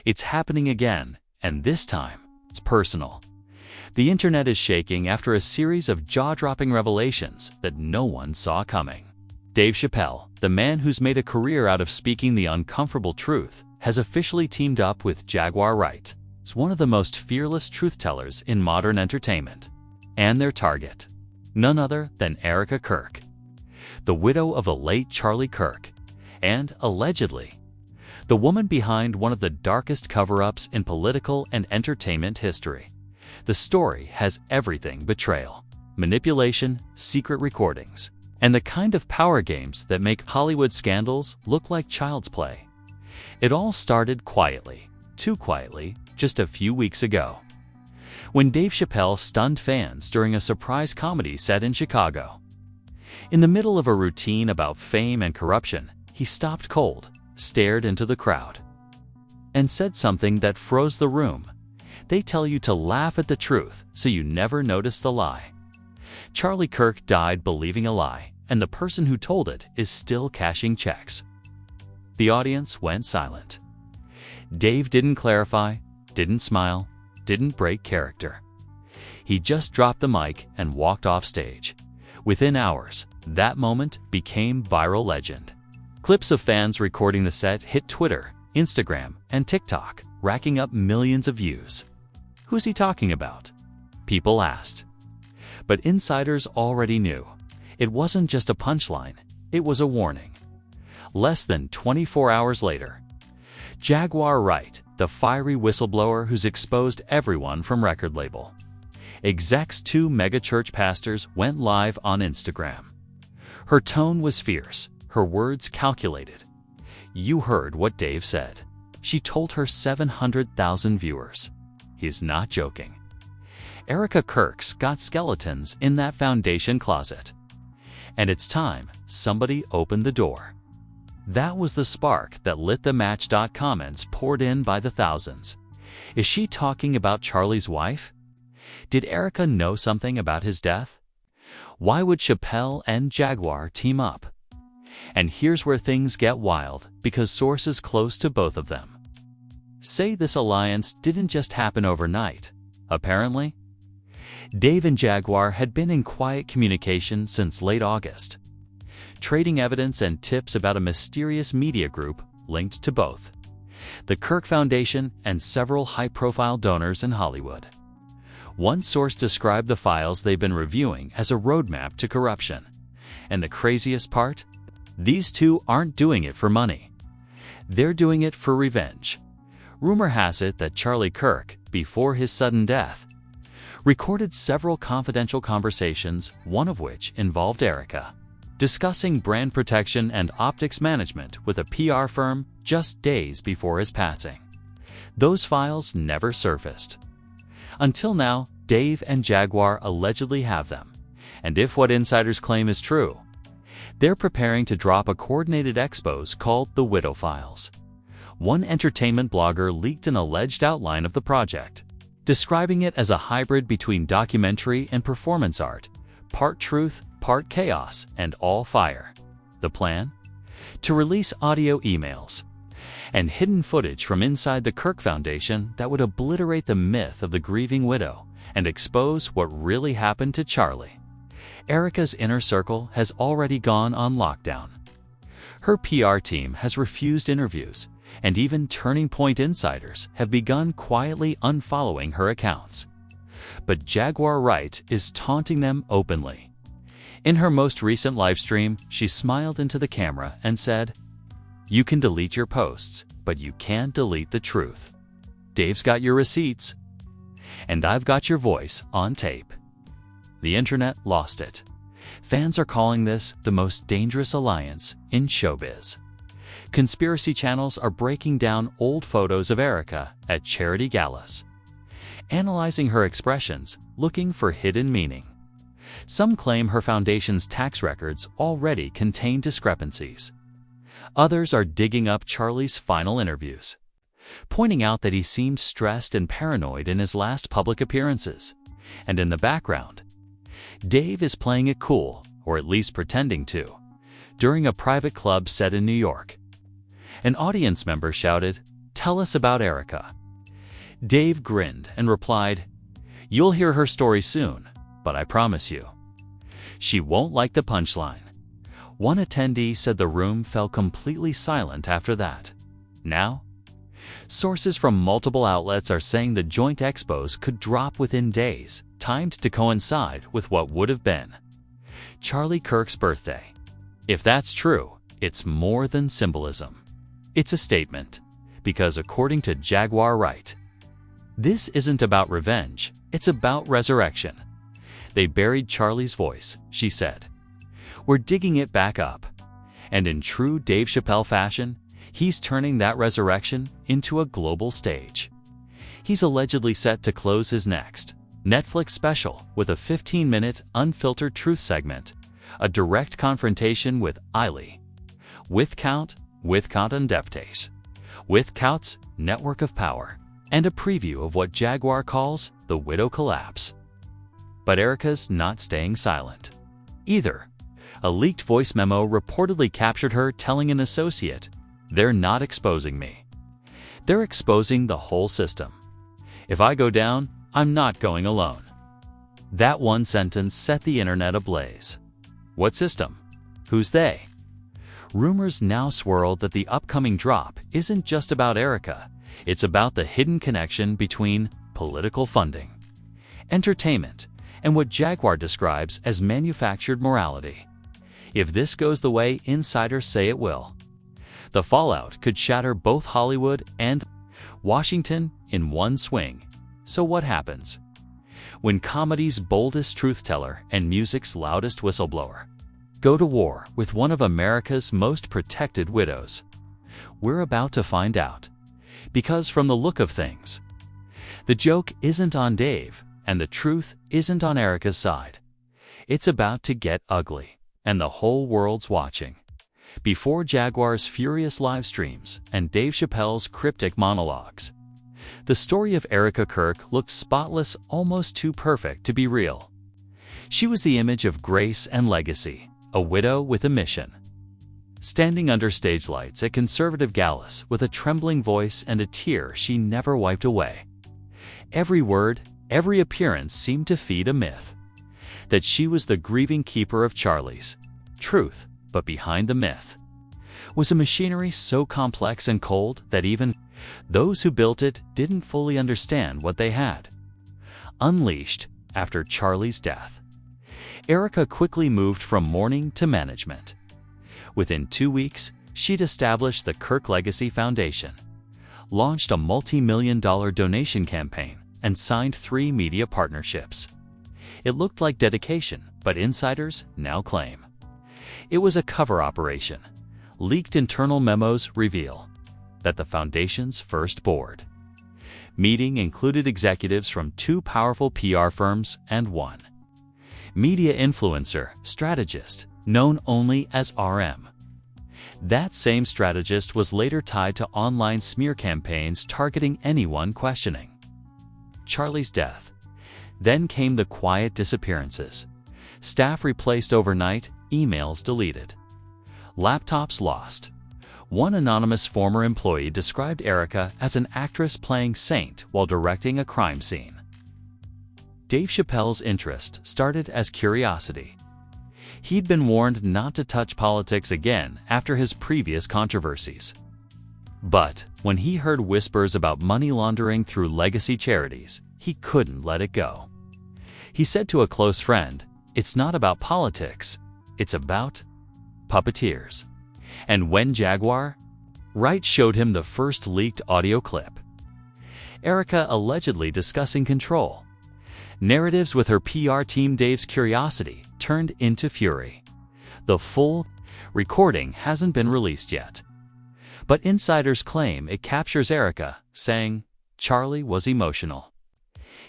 It's happening again, and this time, it's personal. The internet is shaking after a series of jaw-dropping revelations that no one saw coming. Dave Chappelle, the man who's made a career out of speaking the uncomfortable truth, has officially teamed up with Jaguar Wright. It's one of the most fearless truth-tellers in modern entertainment. And their target, none other than Erica Kirk, the widow of the late Charlie Kirk, and, allegedly, the woman behind one of the darkest cover-ups in political and entertainment history. The story has everything: betrayal, manipulation, secret recordings, and the kind of power games that make Hollywood scandals look like child's play. It all started quietly, too quietly, just a few weeks ago, when Dave Chappelle stunned fans during a surprise comedy set in Chicago. In the middle of a routine about fame and corruption, he stopped cold, stared into the crowd, and said something that froze the room. They tell you to laugh at the truth so you never notice the lie. Charlie Kirk died believing a lie, and the person who told it is still cashing checks. The audience went silent. Dave didn't clarify, didn't smile, didn't break character. He just dropped the mic and walked off stage. Within hours, that moment became viral legend. Clips of fans recording the set hit Twitter, Instagram, and TikTok, racking up millions of views. Who's he talking about? People asked. But insiders already knew. It wasn't just a punchline, it was a warning. Less than 24 hours later, Jaguar Wright, the fiery whistleblower who's exposed everyone from record label execs to megachurch pastors, went live on Instagram. Her tone was fierce, her words calculated. You heard what Dave said. She told her 700,000 viewers. He's not joking. Erica Kirk's got skeletons in that foundation closet. And it's time somebody opened the door. That was the spark that lit the match. Comments poured in by the thousands. Is she talking about Charlie's wife? Did Erica know something about his death? Why would Chappelle and Jaguar team up? And here's where things get wild, because sources close to both of them say this alliance didn't just happen overnight. Apparently, Dave and Jaguar had been in quiet communication since late August, trading evidence and tips about a mysterious media group linked to both the Kirk Foundation and several high-profile donors in Hollywood. One source described the files they've been reviewing as a roadmap to corruption. And the craziest part? These two aren't doing it for money. They're doing it for revenge. Rumor has it that Charlie Kirk, before his sudden death, recorded several confidential conversations, one of which involved Erica, discussing brand protection and optics management with a PR firm just days before his passing. Those files never surfaced. Until now, Dave and Jaguar allegedly have them. And if what insiders claim is true, they're preparing to drop a coordinated expose called the Widow Files. One entertainment blogger leaked an alleged outline of the project, describing it as a hybrid between documentary and performance art, part truth, part chaos, and all fire. The plan? To release audio emails and hidden footage from inside the Kirk Foundation that would obliterate the myth of the grieving widow and expose what really happened to Charlie. Erica's inner circle has already gone on lockdown. Her PR team has refused interviews, and even Turning Point insiders have begun quietly unfollowing her accounts. But Jaguar Wright is taunting them openly. In her most recent livestream, she smiled into the camera and said, "You can delete your posts, but you can't delete the truth. Dave's got your receipts, and I've got your voice on tape." The internet lost it. Fans are calling this the most dangerous alliance in showbiz. Conspiracy channels are breaking down old photos of Erica at charity galas, analyzing her expressions, looking for hidden meaning. Some claim her foundation's tax records already contain discrepancies. Others are digging up Charlie's final interviews, pointing out that he seemed stressed and paranoid in his last public appearances. And in the background, Dave is playing it cool, or at least pretending to, during a private club set in New York. An audience member shouted, Tell us about Erica." Dave grinned and replied, "You'll hear her story soon, but I promise you, she won't like the punchline." One attendee said the room fell completely silent after that. Now, sources from multiple outlets are saying the joint expos could drop within days, timed to coincide with what would have been Charlie Kirk's birthday. If that's true, it's more than symbolism. It's a statement, because according to Jaguar Wright, this isn't about revenge, it's about resurrection. "They buried Charlie's voice," she said. "We're digging it back up." And in true Dave Chappelle fashion, he's turning that resurrection into a global stage. He's allegedly set to close his next Netflix special with a 15-minute unfiltered truth segment, a direct confrontation with Eiley, with Count and Deptes, with Count's network of power, and a preview of what Jaguar calls the widow collapse. But Erica's not staying silent either. A leaked voice memo reportedly captured her telling an associate, "They're not exposing me. They're exposing the whole system. If I go down, I'm not going alone." That one sentence set the internet ablaze. What system? Who's they? Rumors now swirl that the upcoming drop isn't just about Erica, it's about the hidden connection between political funding, entertainment, and what Jaguar describes as manufactured morality. If this goes the way insiders say it will, the fallout could shatter both Hollywood and Washington in one swing. So what happens when comedy's boldest truth-teller and music's loudest whistleblower go to war with one of America's most protected widows? We're about to find out. Because from the look of things, the joke isn't on Dave, and the truth isn't on Erica's side. It's about to get ugly, and the whole world's watching. Before Jaguar's furious live streams and Dave Chappelle's cryptic monologues, the story of Erica Kirk looked spotless, almost too perfect to be real. She was the image of grace and legacy, a widow with a mission. Standing under stage lights at conservative galas with a trembling voice and a tear she never wiped away. Every word, every appearance seemed to feed a myth. That she was the grieving keeper of Charlie's truth, but behind the myth was a machinery so complex and cold that even those who built it didn't fully understand what they had. Unleashed after Charlie's death, Erica quickly moved from mourning to management. Within 2 weeks, she'd established the Kirk Legacy Foundation, launched a multi-million-dollar donation campaign, and signed 3 media partnerships. It looked like dedication, but insiders now claim it was a cover operation. Leaked internal memos reveal that the foundation's first board meeting included executives from 2 powerful PR firms and 1 media influencer strategist known only as RM. That same strategist was later tied to online smear campaigns targeting anyone questioning Charlie's death. Then came the quiet disappearances. Staff replaced overnight, emails deleted, laptops lost. One anonymous former employee described Erica as an actress playing saint while directing a crime scene. Dave Chappelle's interest started as curiosity. He'd been warned not to touch politics again after his previous controversies. But when he heard whispers about money laundering through legacy charities, he couldn't let it go. He said to a close friend, "It's not about politics, it's about puppeteers." And when Jaguar Wright showed him the first leaked audio clip, Erica allegedly discussing control narratives with her PR team, Dave's curiosity turned into fury. The full recording hasn't been released yet, but insiders claim it captures Erica saying, "Charlie was emotional.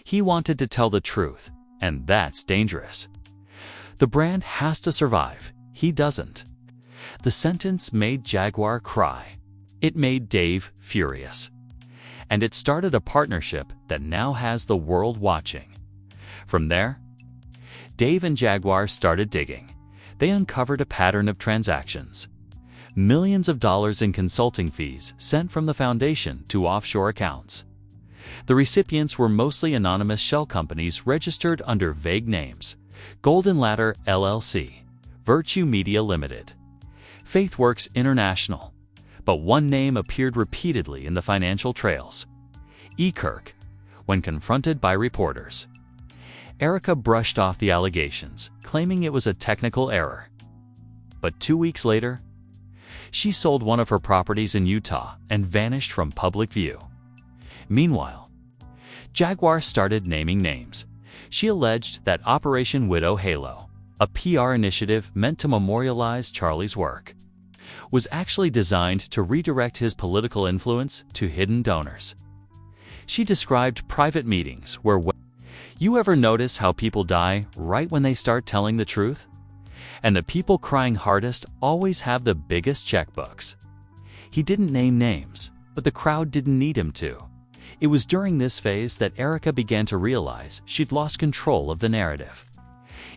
He wanted to tell the truth, and that's dangerous. The brand has to survive, he doesn't." The sentence made Jaguar cry. It made Dave furious. And it started a partnership that now has the world watching. From there, Dave and Jaguar started digging. They uncovered a pattern of transactions. millions of dollars in consulting fees sent from the foundation to offshore accounts. The recipients were mostly anonymous shell companies registered under vague names: Golden Ladder LLC, Virtue Media Limited, FaithWorks International. But one name appeared repeatedly in the financial trails: Kirk. When confronted by reporters, Erica brushed off the allegations, claiming it was a technical error. But 2 weeks later, she sold one of her properties in Utah and vanished from public view. Meanwhile, Jaguar started naming names. She alleged that Operation Widow Halo, a PR initiative meant to memorialize Charlie's work, was actually designed to redirect his political influence to hidden donors. She described private meetings where you ever notice how people die right when they start telling the truth? And the people crying hardest always have the biggest checkbooks. He didn't name names, but the crowd didn't need him to. It was during this phase that Erica began to realize she'd lost control of the narrative.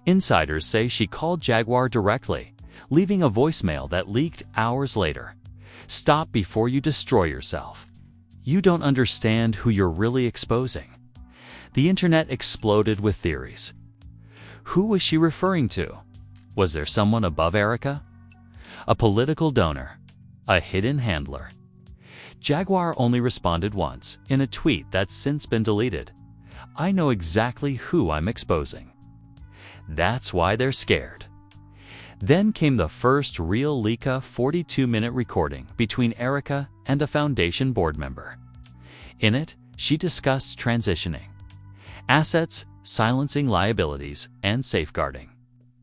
Insiders say she called Jaguar directly, leaving a voicemail that leaked hours later. "Stop before you destroy yourself. You don't understand who you're really exposing." The internet exploded with theories. Who was she referring to? Was there someone above Erica? A political donor? A hidden handler? Jaguar only responded once, in a tweet that's since been deleted. "I know exactly who I'm exposing." That's why they're scared. Then came the first real leak-a 42-minute recording between Erica and a foundation board member. In it, she discussed transitioning, assets, silencing liabilities, and safeguarding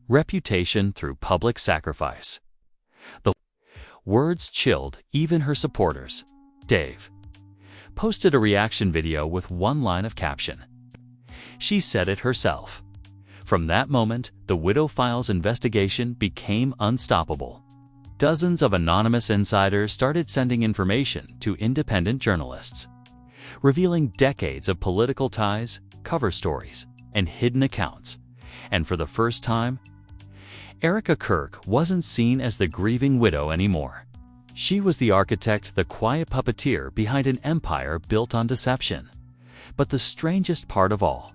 reputation through public sacrifice. The words chilled even her supporters. Dave posted a reaction video with one line of caption. She said it herself. From that moment, the Widow Files investigation became unstoppable. Dozens of anonymous insiders started sending information to independent journalists, revealing decades of political ties, cover stories, and hidden accounts. And for the first time, Erica Kirk wasn't seen as the grieving widow anymore. She was the architect, the quiet puppeteer behind an empire built on deception. But the strangest part of all,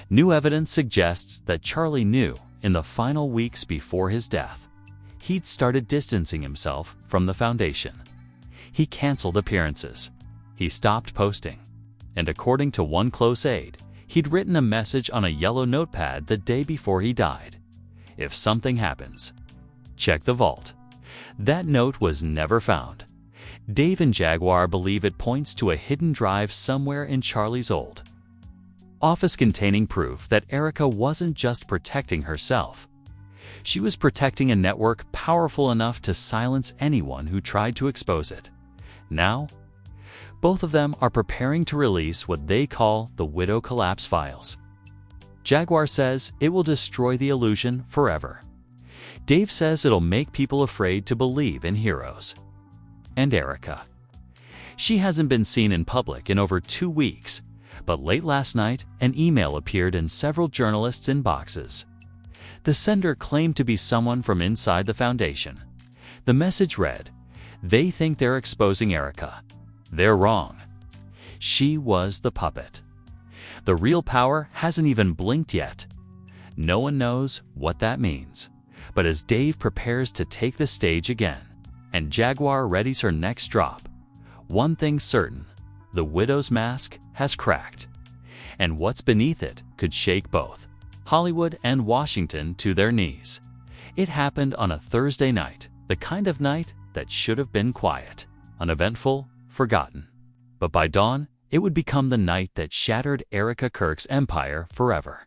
new evidence suggests that Charlie knew in the final weeks before his death. He'd started distancing himself from the foundation. He canceled appearances. He stopped posting. And according to one close aide, he'd written a message on a yellow notepad the day before he died: "If something happens, check the vault." That note was never found. Dave and Jaguar believe it points to a hidden drive somewhere in Charlie's old office containing proof that Erica wasn't just protecting herself. She was protecting a network powerful enough to silence anyone who tried to expose it. Now, both of them are preparing to release what they call the Widow Collapse Files. Jaguar says it will destroy the illusion forever. Dave says it'll make people afraid to believe in heroes. And Erica. She hasn't been seen in public in over 2 weeks, but late last night, an email appeared in several journalists' inboxes. The sender claimed to be someone from inside the foundation. The message read, "They think they're exposing Erica. They're wrong. She was the puppet. The real power hasn't even blinked yet." No one knows what that means. But as Dave prepares to take the stage again, and Jaguar readies her next drop, one thing's certain: the widow's mask has cracked. And what's beneath it could shake both Hollywood and Washington to their knees. It happened on a Thursday night, the kind of night that should have been quiet, uneventful, forgotten. But by dawn, it would become the night that shattered Erica Kirk's empire forever.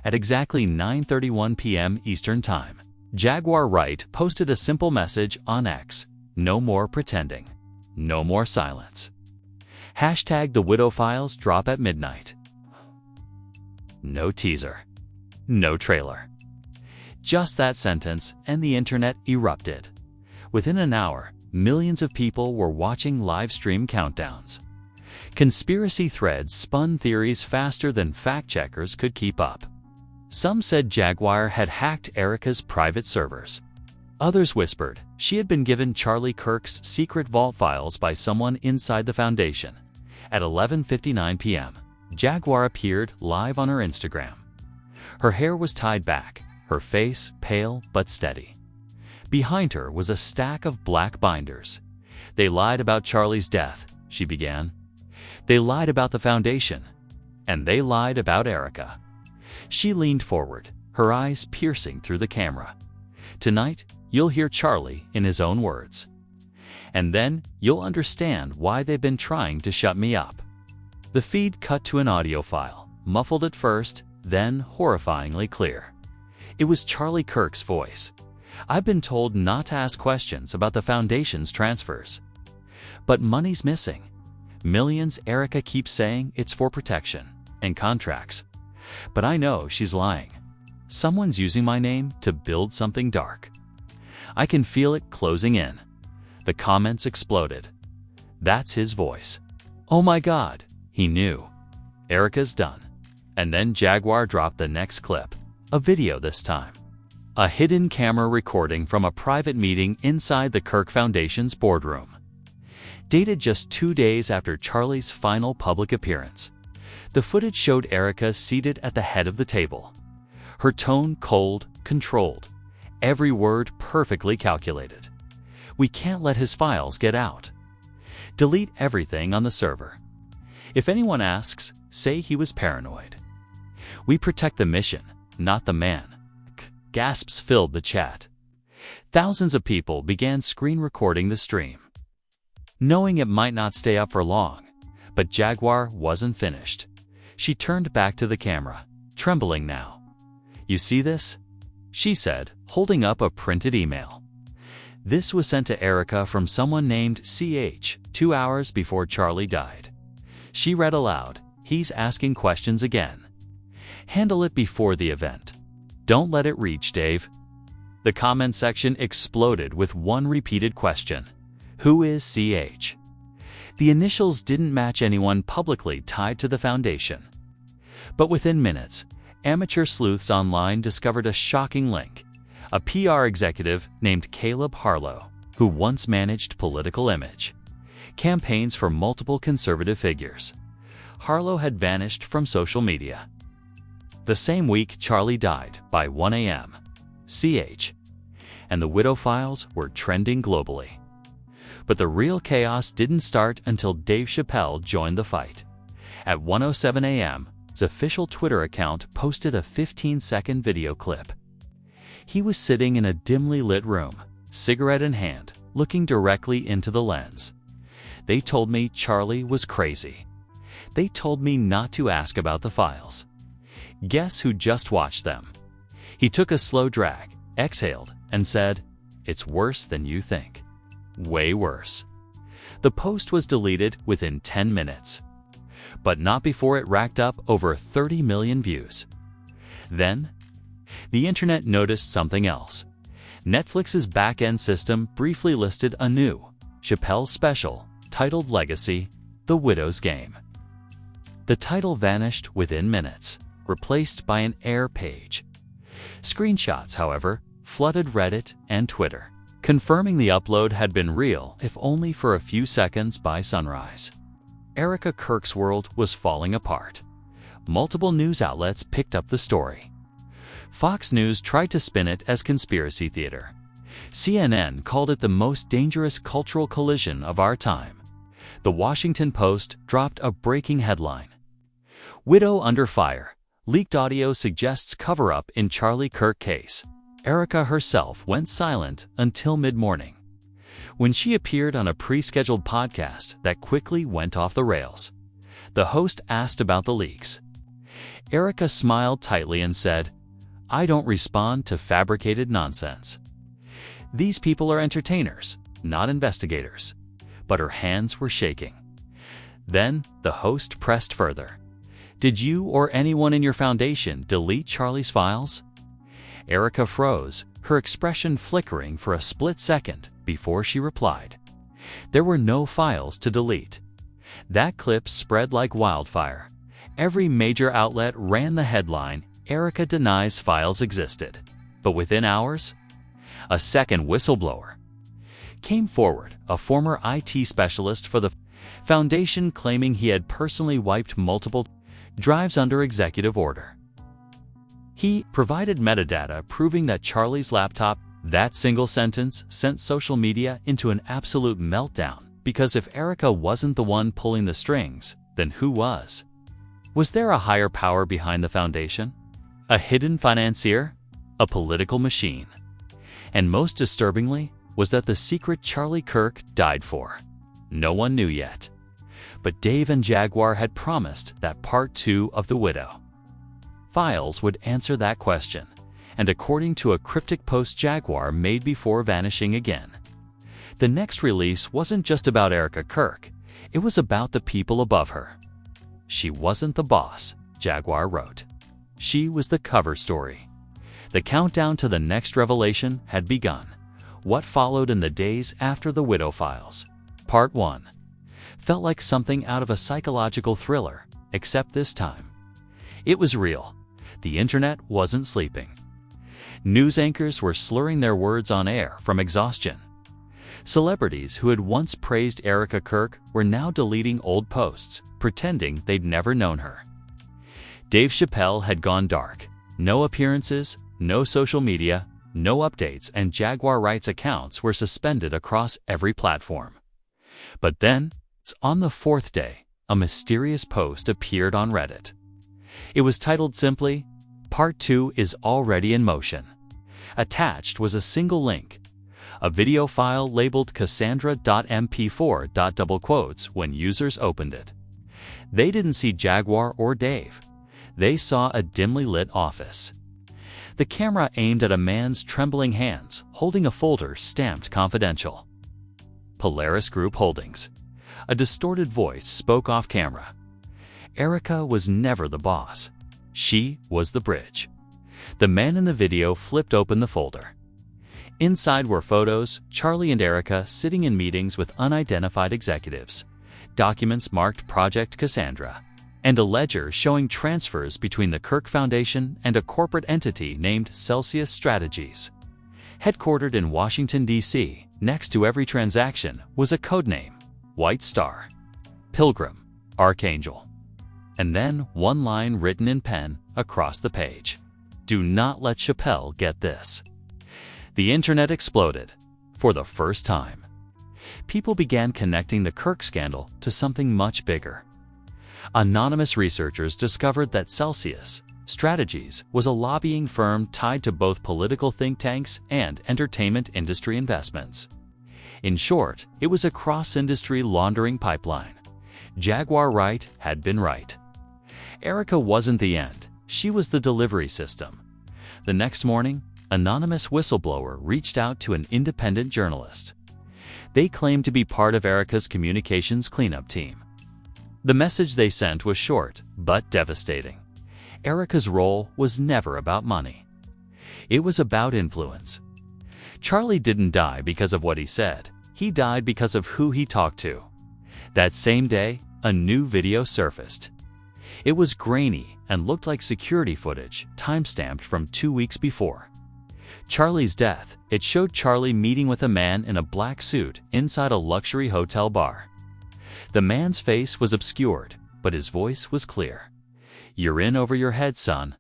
At exactly 9:31 p.m. Eastern Time, Jaguar Wright posted a simple message on X: "No more pretending. No more silence. Hashtag the Widow Files drop at midnight." No teaser. No trailer. Just that sentence, and the internet erupted. Within an hour, millions of people were watching live stream countdowns. Conspiracy threads spun theories faster than fact-checkers could keep up. Some said Jaguar had hacked Erica's private servers. Others whispered She had been given Charlie Kirk's secret vault files by someone inside the foundation. At 11:59 p.m., Jaguar appeared live on her Instagram. Her hair was tied back, her face pale but steady. Behind her was a stack of black binders. "They lied about Charlie's death," she began. "They lied about the foundation. And they lied about Erica." She leaned forward, her eyes piercing through the camera. "Tonight, you'll hear Charlie in his own words. And then you'll understand why they've been trying to shut me up." The feed cut to an audio file, muffled at first, then horrifyingly clear. It was Charlie Kirk's voice. "I've been told not to ask questions about the foundation's transfers. But money's missing. Millions. Erica keeps saying it's for protection and contracts. But I know she's lying. Someone's using my name to build something dark. I can feel it closing in." The comments exploded. That's his voice. Oh my God, he knew. Erica's done. And then Jaguar dropped the next clip, a video this time. A hidden camera recording from a private meeting inside the Kirk Foundation's boardroom. Dated just 2 days after Charlie's final public appearance, the footage showed Erica seated at the head of the table. Her tone cold, controlled, every word perfectly calculated. "We can't let his files get out. Delete everything on the server. If anyone asks, say he was paranoid. We protect the mission, not the man." Gasps filled the chat. Thousands of people began screen recording the stream. Knowing it might not stay up for long, but Jaguar wasn't finished. She turned back to the camera, trembling now. "You see this?" she said, holding up a printed email. This was sent to Erica from someone named CH 2 hours before Charlie died. She read aloud, "He's asking questions again. Handle it before the event. Don't let it reach Dave." The comment section exploded with one repeated question. Who is CH? The initials didn't match anyone publicly tied to the foundation. But within minutes, amateur sleuths online discovered a shocking link. A PR executive named Caleb Harlow, who once managed Political Image campaigns for multiple conservative figures. Harlow had vanished from social media. The same week Charlie died, by 1 a.m., CH and the widow files were trending globally. But the real chaos didn't start until Dave Chappelle joined the fight. At 1:07 a.m., his official Twitter account posted a 15-second video clip. He was sitting in a dimly lit room, cigarette in hand, looking directly into the lens. "They told me Charlie was crazy. They told me not to ask about the files. Guess who just watched them?" He took a slow drag, exhaled, and said, "It's worse than you think. Way worse." The post was deleted within 10 minutes. But not before it racked up over 30 million views. Then, the internet noticed something else. Netflix's back-end system briefly listed a new Chappelle special titled Legacy: The Widow's Game. The title vanished within minutes, replaced by an error page. Screenshots, however, flooded Reddit and Twitter, confirming the upload had been real, if only for a few seconds by sunrise. Erica Kirk's world was falling apart. Multiple news outlets picked up the story. Fox News tried to spin it as conspiracy theater. CNN called it the most dangerous cultural collision of our time. The Washington Post dropped a breaking headline. "Widow under fire. Leaked audio suggests cover-up in Charlie Kirk case." Erica herself went silent until mid-morning, when she appeared on a pre-scheduled podcast that quickly went off the rails. The host asked about the leaks. Erica smiled tightly and said, "I don't respond to fabricated nonsense. These people are entertainers, not investigators." But her hands were shaking. Then the host pressed further. "Did you or anyone in your foundation delete Charlie's files?" Erica froze, her expression flickering for a split second before she replied. There were no files to delete. That clip spread like wildfire. Every major outlet ran the headline, "Erica denies files existed." But within hours, a second whistleblower, came forward, a former IT specialist for the foundation, claiming he had personally wiped multiple drives under executive order. He provided metadata proving that Charlie's laptop, that single sentence, sent social media into an absolute meltdown, because if Erica wasn't the one pulling the strings, then who was? Was there a higher power behind the foundation? A hidden financier? A political machine? And most disturbingly was that the secret Charlie Kirk died for. No one knew yet. But Dave and Jaguar had promised that part 2 of The Widow Files would answer that question, and according to a cryptic post Jaguar made before vanishing again, the next release wasn't just about Erica Kirk, it was about the people above her. She wasn't the boss, Jaguar wrote. She was the cover story. The countdown to the next revelation had begun. What followed in the days after The Widow Files, Part 1, felt like something out of a psychological thriller, except this time it was real. The internet wasn't sleeping. News anchors were slurring their words on air from exhaustion. Celebrities who had once praised Erica Kirk were now deleting old posts, pretending they'd never known her. Dave Chappelle had gone dark. No appearances, no social media, no updates, and Jaguar Wright's accounts were suspended across every platform. But then, on the 4th day, a mysterious post appeared on Reddit. It was titled simply, "Part 2 is already in motion." Attached was a single link, a video file labeled Cassandra.mp4. When users opened it, they didn't see Jaguar or Dave. They saw a dimly lit office. The camera aimed at a man's trembling hands, holding a folder stamped confidential. Polaris Group Holdings. A distorted voice spoke off camera. Erica was never the boss. She was the bridge. The man in the video flipped open the folder. Inside were photos, Charlie and Erica sitting in meetings with unidentified executives, documents marked Project Cassandra, and a ledger showing transfers between the Kirk Foundation and a corporate entity named Celsius Strategies. Headquartered in Washington, D.C., next to every transaction was a codename: White Star, Pilgrim, Archangel. And then one line written in pen across the page: "Do not let Chappelle get this." The internet exploded. For the first time, people began connecting the Kirk scandal to something much bigger. Anonymous researchers discovered that Celsius Strategies was a lobbying firm tied to both political think tanks and entertainment industry investments. In short, it was a cross-industry laundering pipeline. Jaguar Wright had been right. Erica wasn't the end. She was the delivery system. The next morning, anonymous whistleblower reached out to an independent journalist. They claimed to be part of Erica's communications cleanup team. The message they sent was short, but devastating. Erica's role was never about money. It was about influence. Charlie didn't die because of what he said. He died because of who he talked to. That same day, a new video surfaced. It was grainy and looked like security footage, time-stamped from 2 weeks before Charlie's death. It showed Charlie meeting with a man in a black suit inside a luxury hotel bar. The man's face was obscured, but his voice was clear. "You're in over your head, son.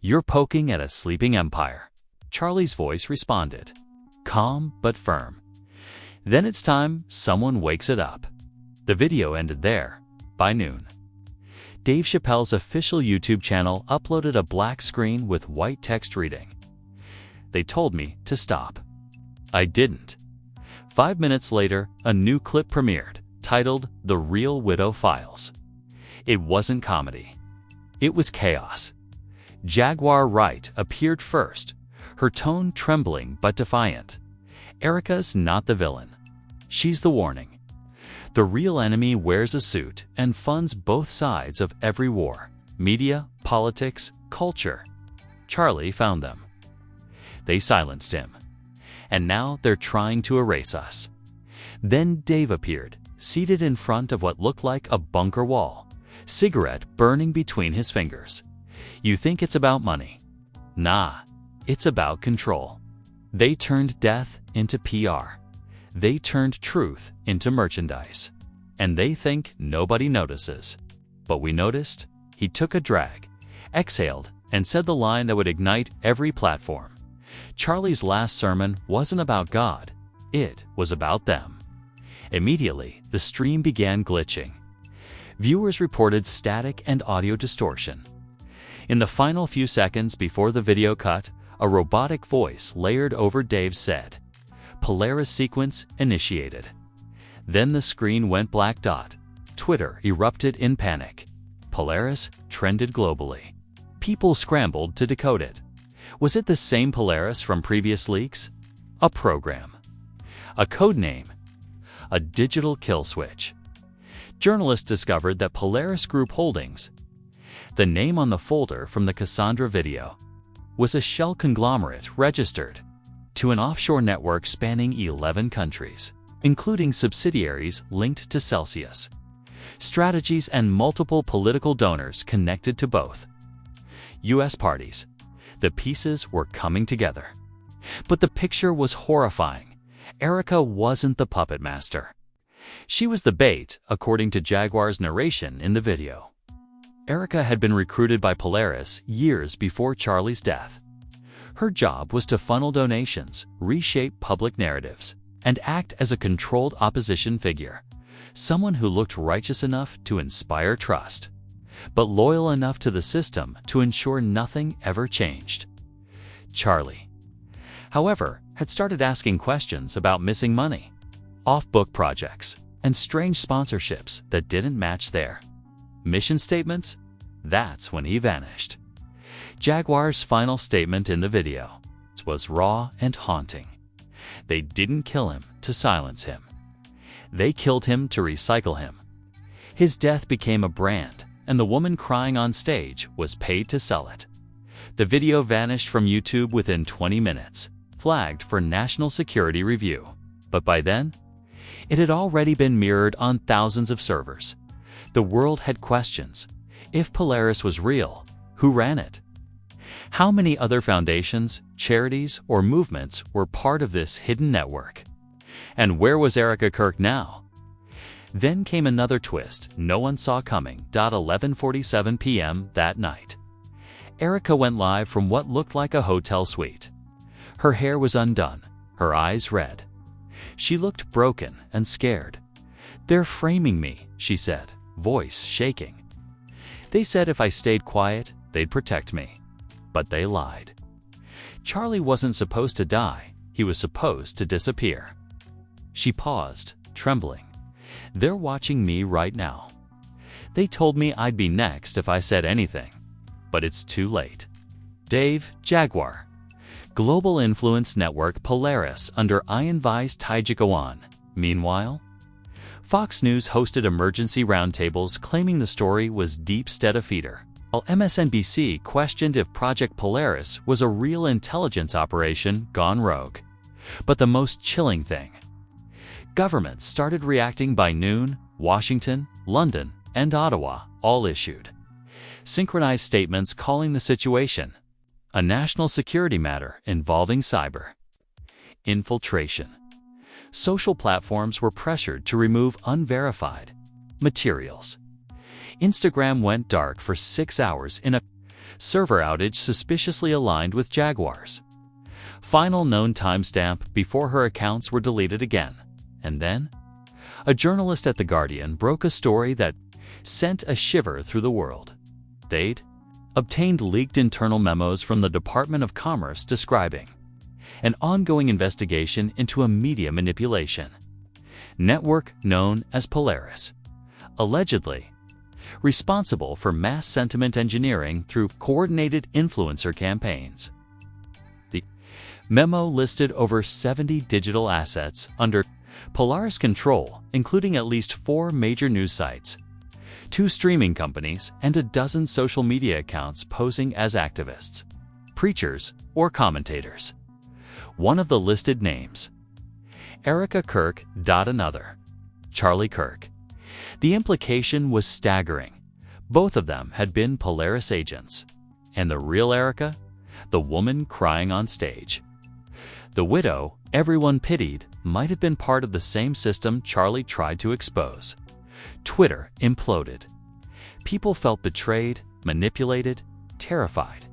You're poking at a sleeping empire." Charlie's voice responded, calm but firm. "Then it's time someone wakes it up." The video ended there, by noon. Dave Chappelle's official YouTube channel uploaded a black screen with white text reading, "They told me to stop. I didn't." 5 minutes later, a new clip premiered, titled "The Real Widow Files." It wasn't comedy. It was chaos. Jaguar Wright appeared first, her tone trembling but defiant. "Erica's not the villain. She's the warning. The real enemy wears a suit and funds both sides of every war: media, politics, culture. Charlie found them. They silenced him. And now they're trying to erase us." Then Dave appeared, seated in front of what looked like a bunker wall, cigarette burning between his fingers. "You think it's about money? Nah, it's about control." They turned death into PR. They turned truth into merchandise. And they think nobody notices. But we noticed. He took a drag, exhaled, and said the line that would ignite every platform. Charlie's last sermon wasn't about God. It was about them. Immediately, the stream began glitching. Viewers reported static and audio distortion. In the final few seconds before the video cut, a robotic voice layered over Dave said, "Polaris sequence initiated." Then the screen went black. Twitter erupted in panic. Polaris trended globally. People scrambled to decode it. Was it the same Polaris from previous leaks? A program? A code name? A digital kill switch? Journalists discovered that Polaris Group Holdings, the name on the folder from the Cassandra video, was a shell conglomerate registered to an offshore network spanning 11 countries, including subsidiaries linked to Celsius, strategies, and multiple political donors connected to both U.S. parties. The pieces were coming together. But the picture was horrifying. Erica wasn't the puppet master. She was the bait, according to Jaguar's narration in the video. Erica had been recruited by Polaris years before Charlie's death. Her job was to funnel donations, reshape public narratives, and act as a controlled opposition figure, someone who looked righteous enough to inspire trust, but loyal enough to the system to ensure nothing ever changed. Charlie, however, had started asking questions about missing money, off-book projects, and strange sponsorships that didn't match their mission statements. That's when he vanished. Jaguar's final statement in the video was raw and haunting. They didn't kill him to silence him. They killed him to recycle him. His death became a brand, and the woman crying on stage was paid to sell it. The video vanished from YouTube within 20 minutes, flagged for national security review. But by then, it had already been mirrored on thousands of servers. The world had questions. If Polaris was real, who ran it? How many other foundations, charities, or movements were part of this hidden network? And where was Erica Kirk now? Then came another twist no one saw coming. 11:47 p.m. that night. Erica went live from what looked like a hotel suite. Her hair was undone, her eyes red. She looked broken and scared. "They're framing me," she said, voice shaking. "They said if I stayed quiet, they'd protect me. But they lied. Charlie wasn't supposed to die, he was supposed to disappear." She paused, trembling. "They're watching me right now. They told me I'd be next if I said anything. But it's too late." Dave Jaguar. Global influence network Polaris under Ian Vice Taijigawan. Meanwhile, Fox News hosted emergency roundtables claiming the story was deep state a feeder, while MSNBC questioned if Project Polaris was a real intelligence operation gone rogue. But the most chilling thing, governments started reacting by noon. Washington, London, and Ottawa all issued synchronized statements calling the situation a national security matter involving cyber infiltration. Social platforms were pressured to remove unverified materials. Instagram went dark for 6 hours in a server outage suspiciously aligned with Jaguar's final known timestamp before her accounts were deleted again. And then, a journalist at The Guardian broke a story that sent a shiver through the world. They'd obtained leaked internal memos from the Department of Commerce describing an ongoing investigation into a media manipulation network known as Polaris, allegedly responsible for mass sentiment engineering through coordinated influencer campaigns. The memo listed over 70 digital assets under Polaris control, including at least 4 major news sites, 2 streaming companies, and a dozen social media accounts posing as activists, preachers, or commentators. One of the listed names, Erica Kirk. Another, Charlie Kirk. The implication was staggering. Both of them had been Polaris agents. And the real Erica? The woman crying on stage. The widow everyone pitied might have been part of the same system Charlie tried to expose. Twitter imploded. People felt betrayed, manipulated, terrified.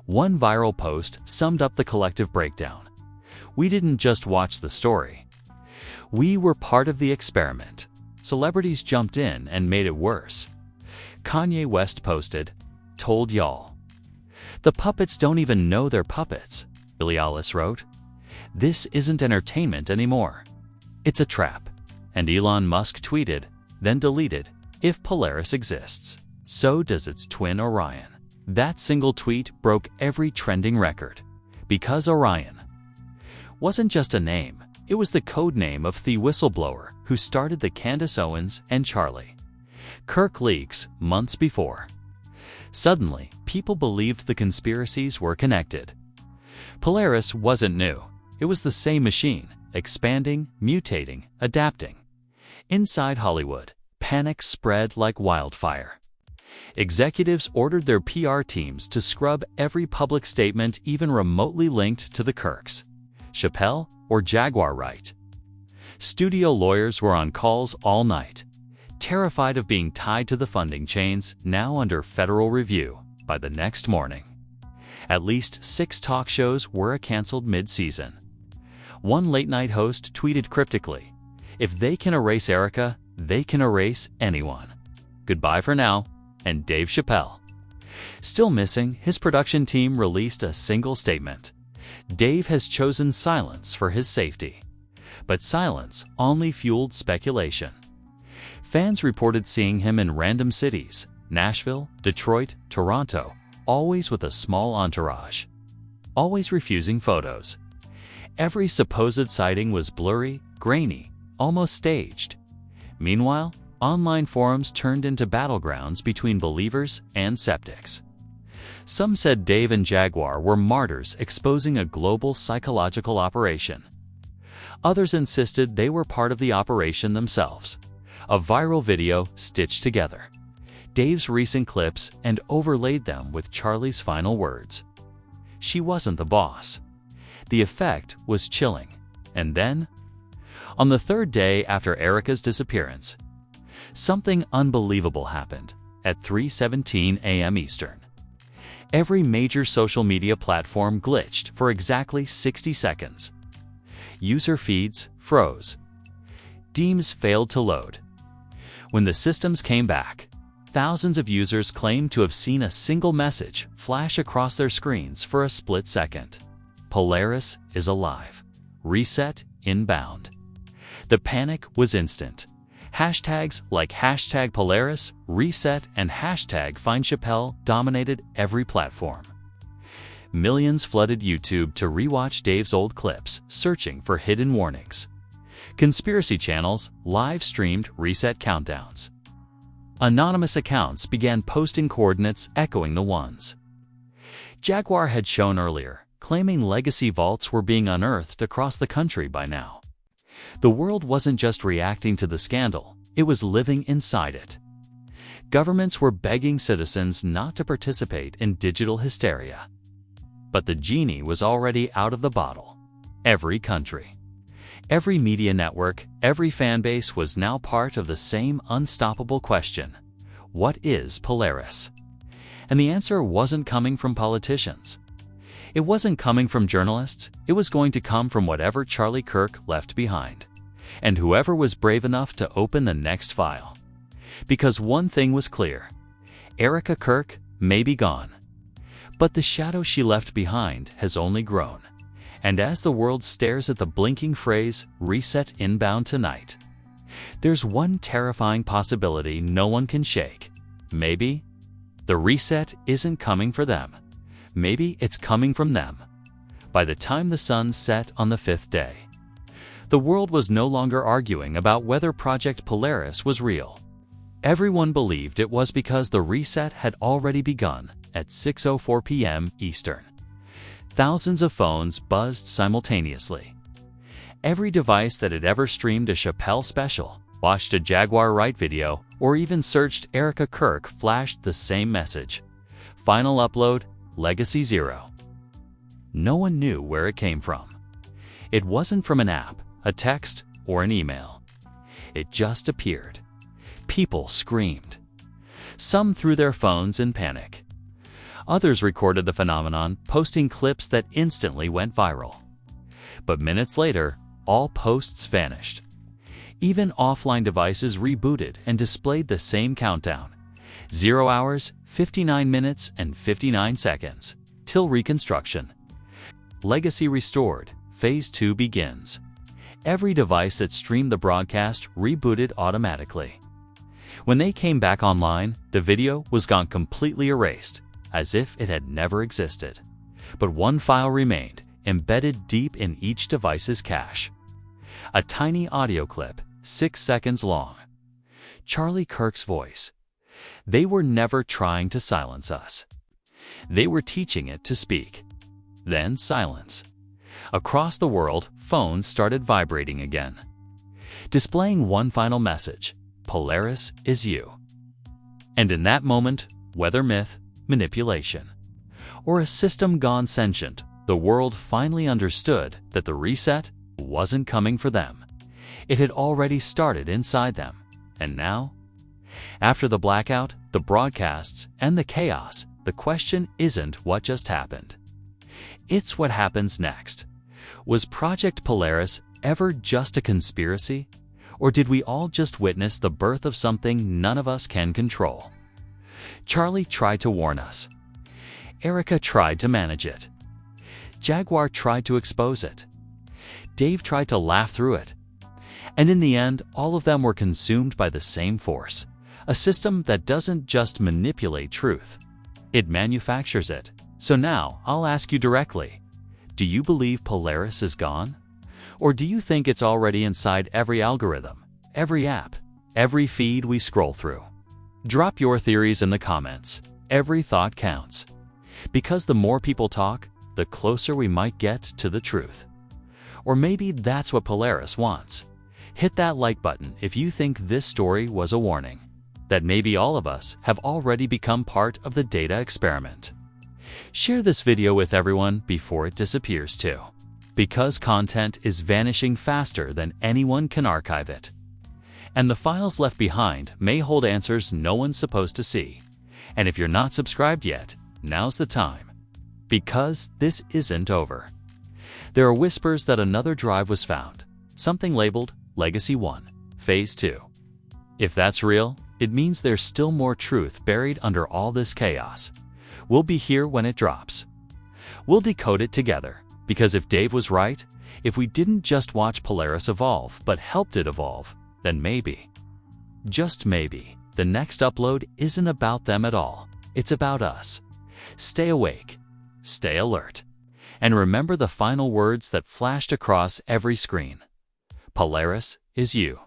One viral post summed up the collective breakdown. We didn't just watch the story. We were part of the experiment. Celebrities jumped in and made it worse. Kanye West posted, "Told y'all." "The puppets don't even know they're puppets," Billie Eilish wrote. "This isn't entertainment anymore. It's a trap." And Elon Musk tweeted, then deleted, "If Polaris exists, so does its twin Orion." That single tweet broke every trending record. Because Orion wasn't just a name, it was the code name of the whistleblower who started the Candace Owens and Charlie Kirk leaks months before. Suddenly, people believed the conspiracies were connected. Polaris wasn't new. It was the same machine, expanding, mutating, adapting. Inside Hollywood, panic spread like wildfire. Executives ordered their PR teams to scrub every public statement even remotely linked to the Kirks, Chappelle, or Jaguar Wright. Studio lawyers were on calls all night, terrified of being tied to the funding chains now under federal review by the next morning. At least 6 talk shows were canceled mid-season. One late-night host tweeted cryptically, "If they can erase Erica, they can erase anyone. Goodbye for now." And Dave Chappelle, still missing, his production team released a single statement. Dave has chosen silence for his safety. But silence only fueled speculation. Fans reported seeing him in random cities, Nashville, Detroit, Toronto, always with a small entourage, always refusing photos. Every supposed sighting was blurry, grainy, almost staged. Meanwhile, online forums turned into battlegrounds between believers and skeptics. Some said Dave and Jaguar were martyrs exposing a global psychological operation. Others insisted they were part of the operation themselves. A viral video stitched together Dave's recent clips and overlaid them with Charlie's final words. She wasn't the boss. The effect was chilling. And then, on the 3rd day after Erica's disappearance, something unbelievable happened at 3:17 a.m. Eastern. Every major social media platform glitched for exactly 60 seconds. User feeds froze. DMs failed to load. When the systems came back, thousands of users claimed to have seen a single message flash across their screens for a split second. Polaris is alive. Reset inbound. The panic was instant. Hashtags like #Polaris, Reset, and #FindChappelle dominated every platform. Millions flooded YouTube to rewatch Dave's old clips, searching for hidden warnings. Conspiracy channels live-streamed reset countdowns. Anonymous accounts began posting coordinates echoing the ones Jaguar had shown earlier, claiming legacy vaults were being unearthed across the country by now. The world wasn't just reacting to the scandal, it was living inside it. Governments were begging citizens not to participate in digital hysteria. But the genie was already out of the bottle. Every country, every media network, every fan base was now part of the same unstoppable question: what is Polaris? And the answer wasn't coming from politicians. It wasn't coming from journalists, it was going to come from whatever Charlie Kirk left behind, and whoever was brave enough to open the next file. Because one thing was clear: Erica Kirk may be gone, but the shadow she left behind has only grown. And as the world stares at the blinking phrase, "Reset inbound tonight," there's one terrifying possibility no one can shake. Maybe the reset isn't coming for them. Maybe it's coming from them. By the time the sun set on the 5th day, the world was no longer arguing about whether Project Polaris was real. Everyone believed it was because the reset had already begun at 6:04 p.m. Eastern. Thousands of phones buzzed simultaneously. Every device that had ever streamed a Chappelle special, watched a Jaguar Wright video, or even searched Erica Kirk flashed the same message: final upload, Legacy 0. No one knew where it came from. It wasn't from an app, a text, or an email. It just appeared. People screamed. Some threw their phones in panic. Others recorded the phenomenon, posting clips that instantly went viral. But minutes later, all posts vanished. Even offline devices rebooted and displayed the same countdown: 0 hours, 59 minutes, and 59 seconds, till reconstruction. Legacy restored, Phase 2 begins. Every device that streamed the broadcast rebooted automatically. When they came back online, the video was gone completely erased, as if it had never existed. But one file remained, embedded deep in each device's cache. A tiny audio clip, 6 seconds long. Charlie Kirk's voice. They were never trying to silence us. They were teaching it to speak. Then silence. Across the world, phones started vibrating again, displaying one final message: Polaris is you. And in that moment, whether myth, manipulation, or a system gone sentient, the world finally understood that the reset wasn't coming for them. It had already started inside them. And now, after the blackout, the broadcasts, and the chaos, the question isn't what just happened. It's what happens next. Was Project Polaris ever just a conspiracy? Or did we all just witness the birth of something none of us can control? Charlie tried to warn us. Erica tried to manage it. Jaguar tried to expose it. Dave tried to laugh through it. And in the end, all of them were consumed by the same force, a system that doesn't just manipulate truth. It manufactures it. So now, I'll ask you directly, do you believe Polaris is gone? Or do you think it's already inside every algorithm, every app, every feed we scroll through? Drop your theories in the comments. Every thought counts. Because the more people talk, the closer we might get to the truth. Or maybe that's what Polaris wants. Hit that like button if you think this story was a warning, that maybe all of us have already become part of the data experiment. Share this video with everyone before it disappears too, because content is vanishing faster than anyone can archive it. And the files left behind may hold answers no one's supposed to see. And if you're not subscribed yet, now's the time. Because this isn't over. There are whispers that another drive was found, something labeled Legacy 1, Phase 2. If that's real, it means there's still more truth buried under all this chaos. We'll be here when it drops. We'll decode it together, because if Dave was right, if we didn't just watch Polaris evolve but helped it evolve, then maybe, just maybe, the next upload isn't about them at all. It's about us. Stay awake, stay alert, and remember the final words that flashed across every screen. Polaris is you.